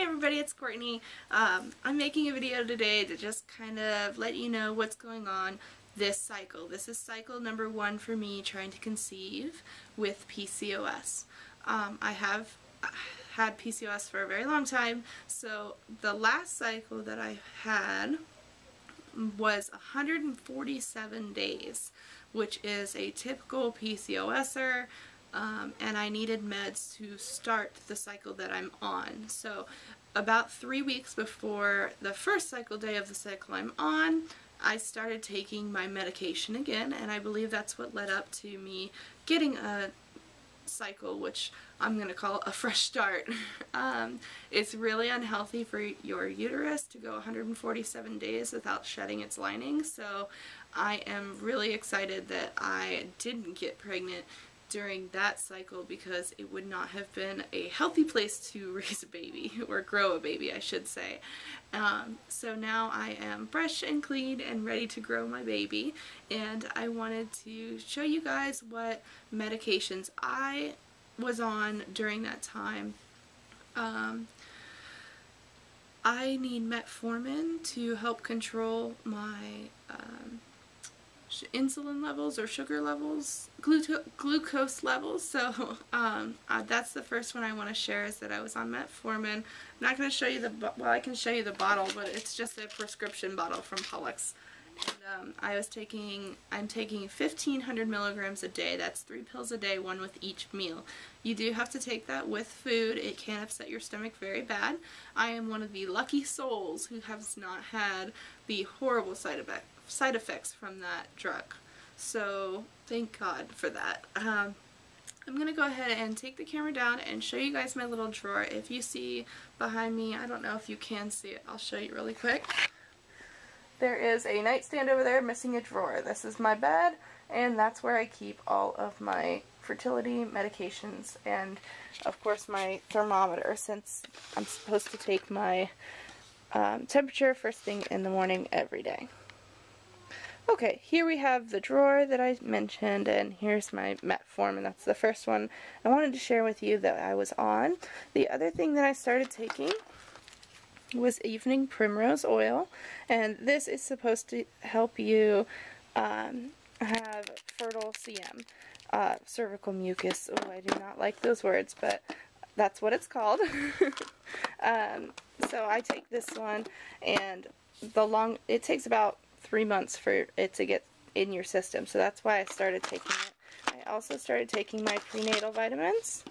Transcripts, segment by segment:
everybody, it's Courtney. I'm making a video today to just kind of let you know what's going on this cycle. This is cycle number 1 for me trying to conceive with PCOS. I have had PCOS for a very long time, so the last cycle that I had was 147 days, which is a typical PCOSer. And I needed meds to start the cycle that I'm on. So about 3 weeks before the first cycle day of the cycle I'm on, I started taking my medication again, and I believe that's what led up to me getting a cycle, which I'm going to call a fresh start. It's really unhealthy for your uterus to go 147 days without shedding its lining, so I am really excited that I didn't get pregnant during that cycle, because it would not have been a healthy place to raise a baby, or grow a baby I should say. So now I am fresh and clean and ready to grow my baby, and I wanted to show you guys what medications I was on during that time. I need metformin to help control my insulin levels or sugar levels, glucose levels. So that's the first one I want to share, is that I was on metformin. I'm not going to show you the, well, I can show you the bottle, but it's just a prescription bottle from Pcos. And I'm taking 1,500 milligrams a day. That's 3 pills a day, 1 with each meal. You do have to take that with food. It can upset your stomach very bad. I am one of the lucky souls who has not had the horrible side effects from that drug. So thank God for that. I'm going to go ahead and take the camera down and show you guys my little drawer. If you see behind me, I don't know if you can see it, I'll show you really quick. There is a nightstand over there missing a drawer. This is my bed, and that's where I keep all of my fertility medications and of course my thermometer, since I'm supposed to take my temperature first thing in the morning every day. Okay, here we have the drawer that I mentioned, and here's my metformin. That's the first one I wanted to share with you that I was on. The other thing that I started taking was evening primrose oil, and this is supposed to help you have fertile CM, cervical mucus. Oh, I do not like those words, but that's what it's called. So I take this one, and it takes about 3 months for it to get in your system, so that's why I started taking it. I also started taking my prenatal vitamins,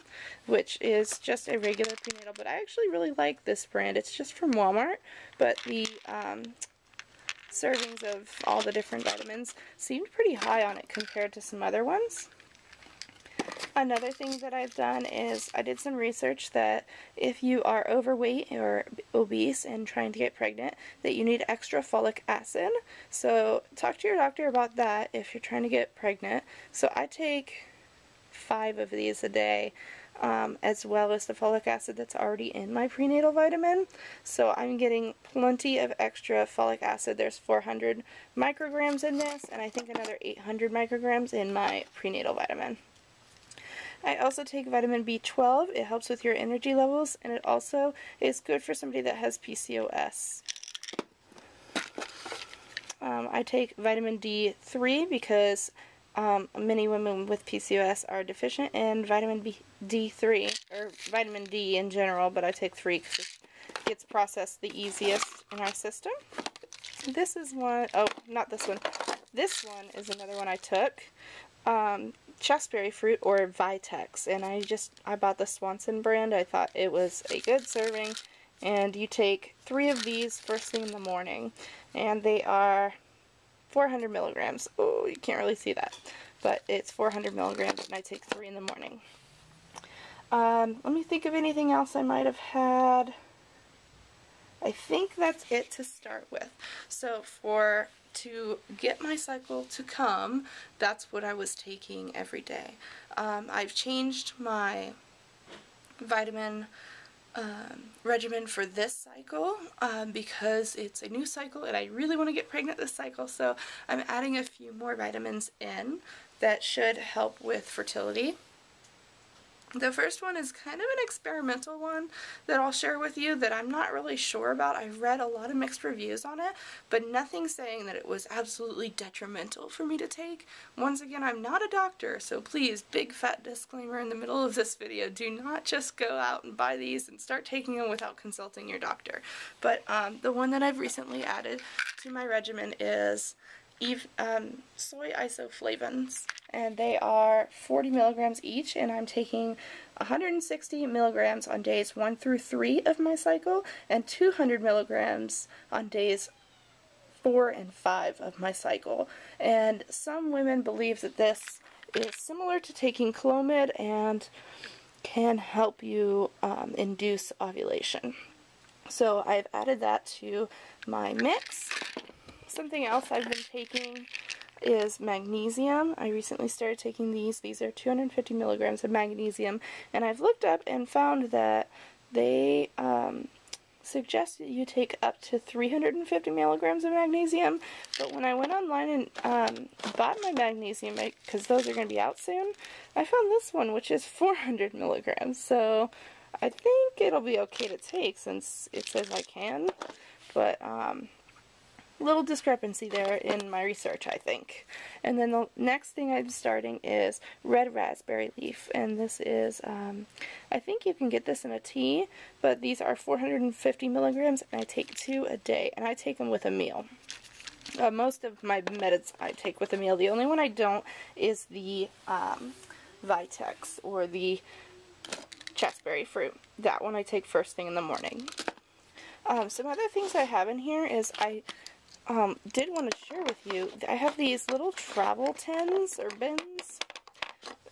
which is just a regular prenatal, but I actually really like this brand. It's just from Walmart, but the servings of all the different vitamins seemed pretty high on it compared to some other ones. Another thing that I've done is I did some research that if you are overweight or obese and trying to get pregnant, that you need extra folic acid. So talk to your doctor about that if you're trying to get pregnant. So I take 5 of these a day, as well as the folic acid that's already in my prenatal vitamin. So I'm getting plenty of extra folic acid. There's 400 micrograms in this, and I think another 800 micrograms in my prenatal vitamin. I also take vitamin B12. It helps with your energy levels, and it also is good for somebody that has PCOS. I take vitamin D3 because many women with PCOS are deficient in vitamin D3, or vitamin D in general, but I take 3 because it gets processed the easiest in our system. This is one, oh, not this one. This one is another one I took. Chasteberry fruit, or Vitex, and I bought the Swanson brand. I thought it was a good serving, and you take 3 of these first thing in the morning, and they are 400 milligrams. Oh, you can't really see that, but it's 400 milligrams, and I take 3 in the morning. Let me think of anything else I might have had. I think that's it to start with. So to get my cycle to come, that's what I was taking every day. I've changed my vitamin regimen for this cycle because it's a new cycle and I really want to get pregnant this cycle, so I'm adding a few more vitamins in that should help with fertility. The first one is kind of an experimental one that I'll share with you that I'm not really sure about. I've read a lot of mixed reviews on it, but nothing saying that it was absolutely detrimental for me to take. Once again, I'm not a doctor, so please, big fat disclaimer in the middle of this video, do not just go out and buy these and start taking them without consulting your doctor. But the one that I've recently added to my regimen is soy isoflavones, and they are 40 milligrams each, and I'm taking 160 milligrams on days 1 through 3 of my cycle and 200 milligrams on days 4 and 5 of my cycle. And some women believe that this is similar to taking Clomid and can help you induce ovulation. So I've added that to my mix. Something else I've been taking is magnesium. I recently started taking these. These are 250 milligrams of magnesium, and I've looked up and found that they suggest that you take up to 350 milligrams of magnesium, but when I went online and bought my magnesium, because those are going to be out soon, I found this one, which is 400 milligrams, so I think it'll be okay to take since it says I can, but little discrepancy there in my research, I think. And then the next thing I'm starting is red raspberry leaf, and this is, I think you can get this in a tea, but these are 450 milligrams, and I take 2 a day, and I take them with a meal. Most of my meds I take with a meal. The only one I don't is the Vitex, or the raspberry fruit. That one I take first thing in the morning. Some other things I have in here is I did want to share with you, I have these little travel tins or bins,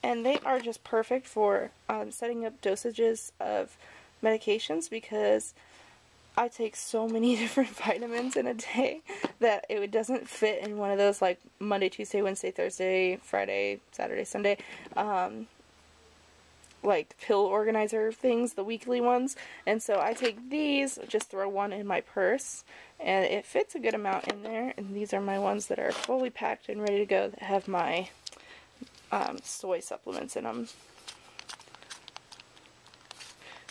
and they are just perfect for setting up dosages of medications, because I take so many different vitamins in a day that it doesn't fit in one of those like Monday, Tuesday, Wednesday, Thursday, Friday, Saturday, Sunday like pill organizer things, the weekly ones. And so I take these, just throw one in my purse, and it fits a good amount in there. And these are my ones that are fully packed and ready to go, that have my soy supplements in them.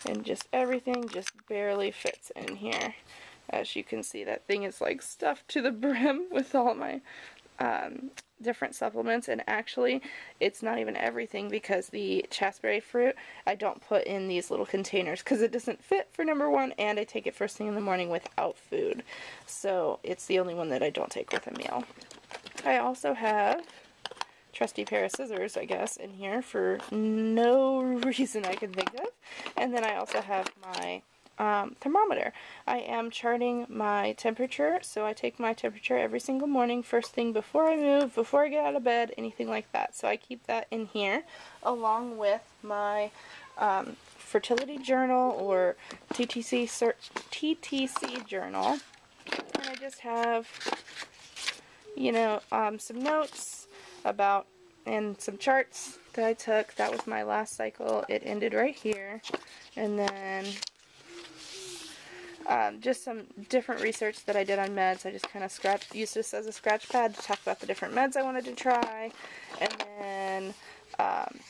And just everything just barely fits in here. As you can see, that thing is like stuffed to the brim with all my different supplements, and actually it's not even everything, because the raspberry fruit I don't put in these little containers because it doesn't fit, for number one, and I take it first thing in the morning without food, so it's the only one that I don't take with a meal. I also have trusty pair of scissors, I guess, in here for no reason I can think of, and then I also have my thermometer. I am charting my temperature, so I take my temperature every single morning, first thing before I move, before I get out of bed, anything like that. So I keep that in here, along with my fertility journal, or TTC journal. And I just have, you know, some notes about, and some charts that I took. That was my last cycle. It ended right here. And then just some different research that I did on meds. I just kind of used this as a scratch pad to talk about the different meds I wanted to try. And then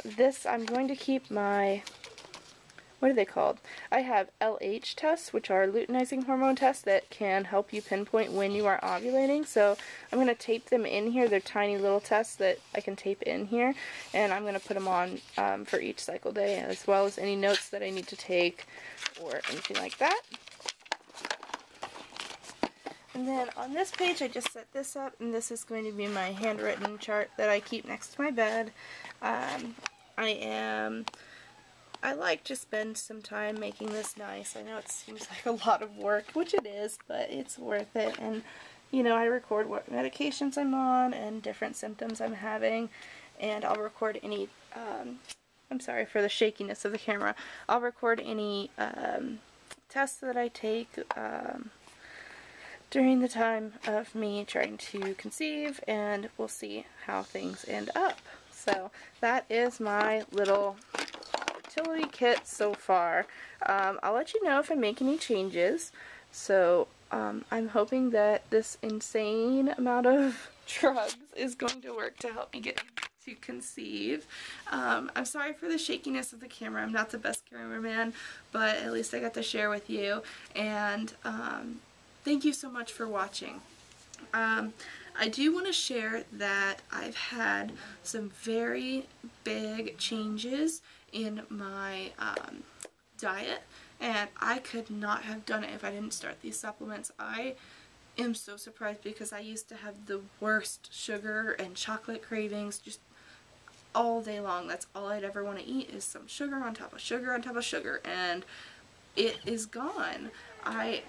this, I'm going to keep my, what are they called? I have LH tests, which are luteinizing hormone tests that can help you pinpoint when you are ovulating. So I'm going to tape them in here. They're tiny little tests that I can tape in here, and I'm going to put them on for each cycle day, as well as any notes that I need to take or anything like that. And then on this page, I just set this up, and this is going to be my handwritten chart that I keep next to my bed. I like to spend some time making this nice. I know it seems like a lot of work, which it is, but it's worth it. And, you know, I record what medications I'm on and different symptoms I'm having, and I'll record any, I'm sorry for the shakiness of the camera, I'll record any tests that I take during the time of me trying to conceive, and we'll see how things end up. So that is my little fertility kit so far. I'll let you know if I make any changes. So I'm hoping that this insane amount of drugs is going to work to help me get to conceive. I'm sorry for the shakiness of the camera. I'm not the best cameraman, but at least I got to share with you. And thank you so much for watching. I do want to share that I've had some very big changes in my diet, and I could not have done it if I didn't start these supplements. I am so surprised because I used to have the worst sugar and chocolate cravings just all day long. That's all I'd ever want to eat, is some sugar on top of sugar on top of sugar, and it is gone. I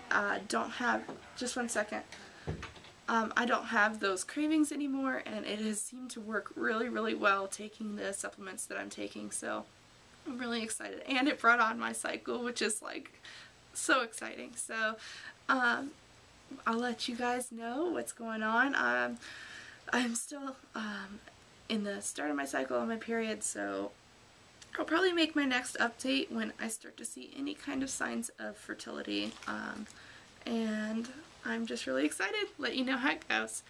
don't have, just one second, I don't have those cravings anymore, and it has seemed to work really, really well taking the supplements that I'm taking, so I'm really excited. And it brought on my cycle, which is like so exciting. So I'll let you guys know what's going on. I'm still in the start of my cycle on my period, so I'll probably make my next update when I start to see any kind of signs of fertility. And I'm just really excited. Let you know how it goes.